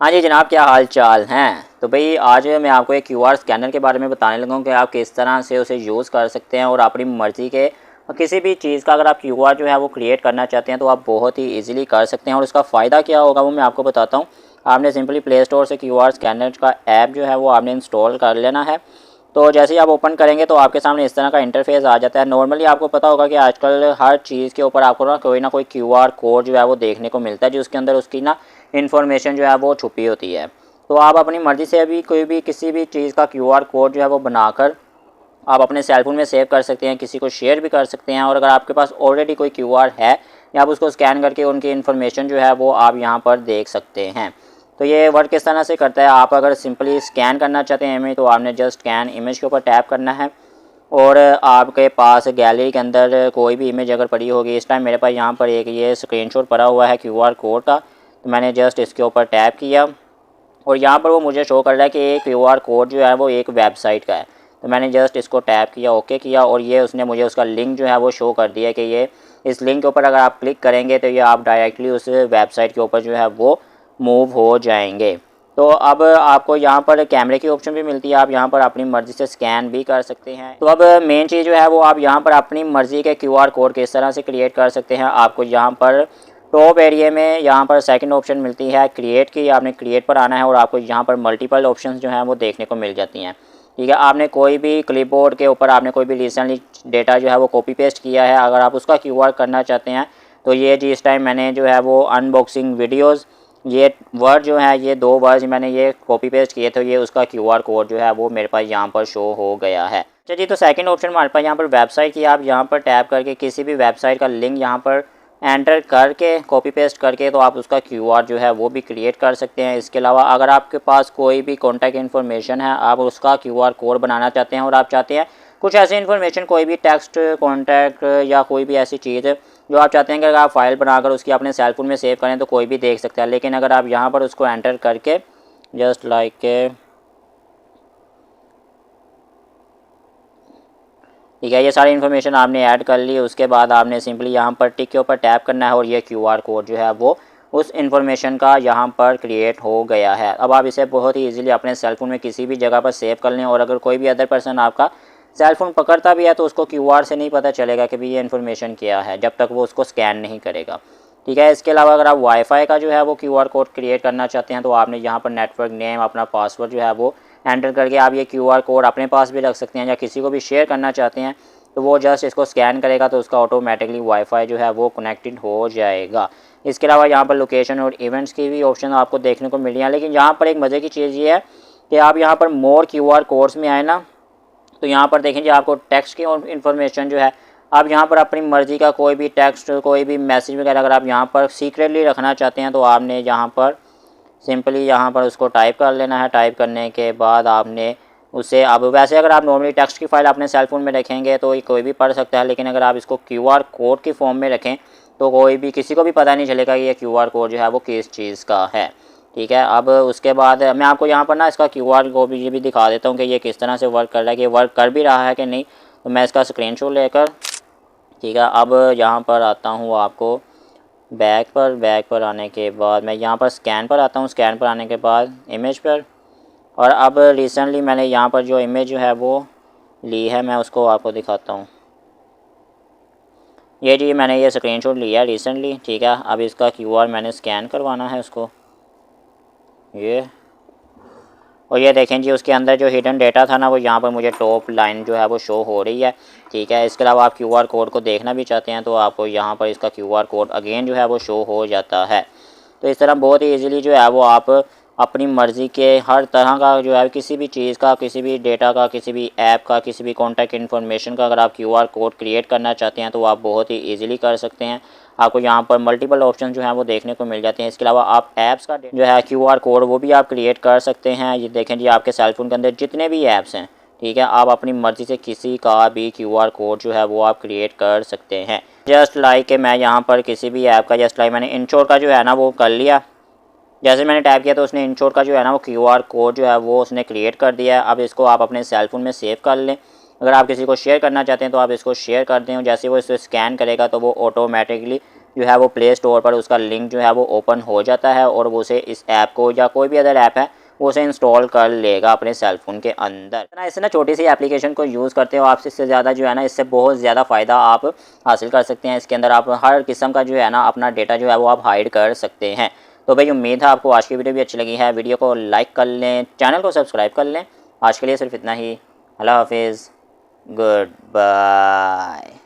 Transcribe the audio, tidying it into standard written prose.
हाँ जी जनाब, क्या हाल चाल हैं। तो भाई आज मैं आपको एक क्यूआर स्कैनर के बारे में बताने लगा हूँ कि आप किस तरह से उसे यूज़ कर सकते हैं और अपनी मर्ज़ी के किसी भी चीज़ का अगर आप क्यूआर जो है वो क्रिएट करना चाहते हैं तो आप बहुत ही इजीली कर सकते हैं। और उसका फ़ायदा क्या होगा वो मैं आपको बताता हूँ। आपने सिंपली प्ले स्टोर से क्यूआर स्कैनर का ऐप जो है वो आपने इंस्टॉल कर लेना है। तो जैसे ही आप ओपन करेंगे तो आपके सामने इस तरह का इंटरफेस आ जाता है। नॉर्मली आपको पता होगा कि आजकल हर चीज़ के ऊपर आपको ना कोई क्यूआर कोड जो है वो देखने को मिलता है, जिसके अंदर उसकी ना इन्फॉर्मेशन जो है वो छुपी होती है। तो आप अपनी मर्ज़ी से अभी कोई भी किसी भी चीज़ का क्यूआर कोड जो है वो बनाकर आप अपने सेल फ़ोन में सेव कर सकते हैं, किसी को शेयर भी कर सकते हैं। और अगर आपके पास ऑलरेडी कोई क्यूआर है या आप उसको स्कैन करके उनकी इन्फॉर्मेशन जो है वो आप यहाँ पर देख सकते हैं। तो ये वर्क किस तरह से करता है, आप अगर सिंपली स्कैन करना चाहते हैं इमेज तो आपने जस्ट स्कैन इमेज के ऊपर टैप करना है। और आपके पास गैलरी के अंदर कोई भी इमेज अगर पड़ी होगी, इस टाइम मेरे पास यहाँ पर एक ये स्क्रीनशॉट पड़ा हुआ है क्यूआर कोड का, तो मैंने जस्ट इसके ऊपर टैप किया और यहाँ पर वो मुझे शो कर रहा है कि ये क्यूआर कोड जो है वो एक वेबसाइट का है। तो मैंने जस्ट इसको टैप किया, ओके किया और ये उसने मुझे उसका लिंक जो है वो शो कर दिया कि ये इस लिंक के ऊपर अगर आप क्लिक करेंगे तो ये आप डायरेक्टली उस वेबसाइट के ऊपर जो है वो मूव हो जाएंगे। तो अब आपको यहाँ पर कैमरे की ऑप्शन भी मिलती है, आप यहाँ पर अपनी मर्ज़ी से स्कैन भी कर सकते हैं। तो अब मेन चीज़ जो है वो आप यहाँ पर अपनी मर्ज़ी के क्यूआर कोड किस तरह से क्रिएट कर सकते हैं। आपको यहाँ पर टॉप एरिया में यहाँ पर सेकंड ऑप्शन मिलती है क्रिएट की, आपने क्रिएट पर आना है और आपको यहाँ पर मल्टीपल ऑप्शंस जो हैं वो देखने को मिल जाती हैं। ठीक है, आपने कोई भी क्लिपबोर्ड के ऊपर आपने कोई भी रिसेंटली डेटा जो है वो कॉपी पेस्ट किया है, अगर आप उसका क्यूआर करना चाहते हैं तो ये जी इस टाइम मैंने जो है वो अनबॉक्सिंग वीडियोज़ ये वर्ड जो है ये 2 वर्ड मैंने ये कॉपी पेस्ट किए थे, ये उसका क्यूआर कोड जो है वो मेरे पास यहाँ पर शो हो गया है। अच्छा जी, तो सेकंड ऑप्शन हमारे पास यहाँ पर वेबसाइट की, आप यहाँ पर टैप करके किसी भी वेबसाइट का लिंक यहाँ पर एंटर करके कॉपी पेस्ट करके तो आप उसका क्यूआर जो है वो भी क्रिएट कर सकते हैं। इसके अलावा अगर आपके पास कोई भी कॉन्टैक्ट इन्फॉर्मेशन है, आप उसका क्यूआर कोड बनाना चाहते हैं और आप चाहते हैं कुछ ऐसी इन्फॉर्मेशन, कोई भी टेक्स्ट कॉन्टैक्ट या कोई भी ऐसी चीज़ जो आप चाहते हैं कि अगर आप फाइल बनाकर उसकी अपने सेल फोन में सेव करें तो कोई भी देख सकता है। लेकिन अगर आप यहाँ पर उसको एंटर करके जस्ट लाइक ठीक है, ये सारी इन्फॉर्मेशन आपने ऐड कर ली, उसके बाद आपने सिंपली यहाँ पर टिक के ऊपर टैप करना है और ये क्यूआर कोड जो है वो उस इन्फॉर्मेशन का यहाँ पर क्रिएट हो गया है। अब आप इसे बहुत ही इजीली अपने सेल फोन में किसी भी जगह पर सेव कर लें और अगर कोई भी अदर पर्सन आपका सेल फोन पकड़ता भी है तो उसको क्यूआर से नहीं पता चलेगा कि भाई ये इन्फॉर्मेशन क्या है, जब तक वो उसको स्कैन नहीं करेगा। ठीक है, इसके अलावा अगर आप वाईफाई का जो है वो क्यूआर कोड क्रिएट करना चाहते हैं तो आपने यहाँ पर नेटवर्क नेम अपना पासवर्ड जो है वो एंटर करके आप ये क्यूआर कोड अपने पास भी रख सकते हैं या किसी को भी शेयर करना चाहते हैं तो वो जस्ट इसको स्कैन करेगा तो उसका ऑटोमेटिकली वाईफाई जो है वो कनेक्टेड हो जाएगा। इसके अलावा यहाँ पर लोकेशन और इवेंट्स की भी ऑप्शन आपको देखने को मिल रही है। लेकिन यहाँ पर एक मज़े की चीज़ ये है कि आप यहाँ पर मोर क्यूआर कोड्स में आए ना, तो यहाँ पर देखें जी आपको टेक्स्ट की इन्फॉर्मेशन जो है आप यहाँ पर अपनी मर्ज़ी का कोई भी टेक्स्ट कोई भी मैसेज वगैरह अगर आप यहाँ पर सीक्रेटली रखना चाहते हैं तो आपने यहाँ पर सिंपली यहाँ पर उसको टाइप कर लेना है। टाइप करने के बाद आपने उसे, अब वैसे अगर आप नॉर्मली टेक्स्ट की फ़ाइल अपने सेल फोन में रखेंगे तो कोई भी पढ़ सकता है, लेकिन अगर आप इसको क्यूआर कोड की फॉर्म में रखें तो कोई भी किसी को भी पता नहीं चलेगा कि ये क्यूआर कोड जो है वो किस चीज़ का है। ठीक है, अब उसके बाद मैं आपको यहाँ पर ना इसका क्यूआर कोड भी ये भी दिखा देता हूँ कि ये किस तरह से वर्क कर रहा है, कि वर्क कर भी रहा है कि नहीं। तो मैं इसका स्क्रीनशॉट लेकर, ठीक है, अब यहाँ पर आता हूँ आपको बैक पर आने के बाद मैं यहाँ पर स्कैन पर आता हूँ। स्कैन पर आने के बाद इमेज पर, और अब रिसेंटली मैंने यहाँ पर जो इमेज जो है वो ली है मैं उसको आपको दिखाता हूँ। ये जी मैंने ये स्क्रीनशॉट लिया रिसेंटली। ठीक है, अब इसका क्यूआर मैंने स्कैन करवाना है उसको, ये, और ये देखें जी उसके अंदर जो हिडन डेटा था ना वो यहाँ पर मुझे टॉप लाइन जो है वो शो हो रही है। ठीक है, इसके अलावा आप क्यूआर कोड को देखना भी चाहते हैं तो आपको यहाँ पर इसका क्यूआर कोड अगेन जो है वो शो हो जाता है। तो इस तरह बहुत ही इजीली जो है वो आप अपनी मर्ज़ी के हर तरह का जो है किसी भी चीज़ का, किसी भी डेटा का, किसी भी ऐप का, किसी भी कॉन्टैक्ट इन्फॉर्मेशन का अगर आप क्यूआर कोड क्रिएट करना चाहते हैं तो आप बहुत ही इजीली कर सकते हैं। आपको यहाँ पर मल्टीपल ऑप्शन जो हैं वो देखने को मिल जाते हैं। इसके अलावा आप ऐप्स का जो है क्यूआर कोड वो भी आप क्रिएट कर सकते हैं। ये देखें जी आपके सेल फोन के अंदर जितने भी ऐप्स हैं, ठीक है, आप अपनी मर्ज़ी से किसी का भी क्यूआर कोड जो है वो आप क्रिएट कर सकते हैं। जस्ट लाइक कि मैं यहाँ पर किसी भी ऐप का, जस्ट लाइक मैंने इंश्योर का जो है ना वो कर लिया। जैसे मैंने टाइप किया तो उसने इंश्योर का जो है ना वो क्यूआर कोड जो है वो उसने क्रिएट कर दिया है। अब इसको आप अपने सेल फोन में सेव कर लें। अगर आप किसी को शेयर करना चाहते हैं तो आप इसको शेयर कर दें, जैसे वो इसे स्कैन करेगा तो वो ऑटोमेटिकली जो है वो प्ले स्टोर पर उसका लिंक जो है वो ओपन हो जाता है और वो उसे इस ऐप को या कोई भी अदर ऐप है वो उसे इंस्टॉल कर लेगा अपने सेल फ़ोन के अंदर। ना इससे ना छोटी सी एप्लीकेशन को यूज़ करते हो आप, इससे ज़्यादा जो है ना इससे बहुत ज़्यादा फ़ायदा आप हासिल कर सकते हैं। इसके अंदर आप हर किस्म का जो है ना अपना डेटा जो है वो आप हाइड कर सकते हैं। तो भाई उम्मीद है आपको आज की वीडियो भी अच्छी लगी है। वीडियो को लाइक कर लें, चैनल को सब्सक्राइब कर लें। आज के लिए सिर्फ इतना ही। अल्लाह हाफिज़, गुड बाय।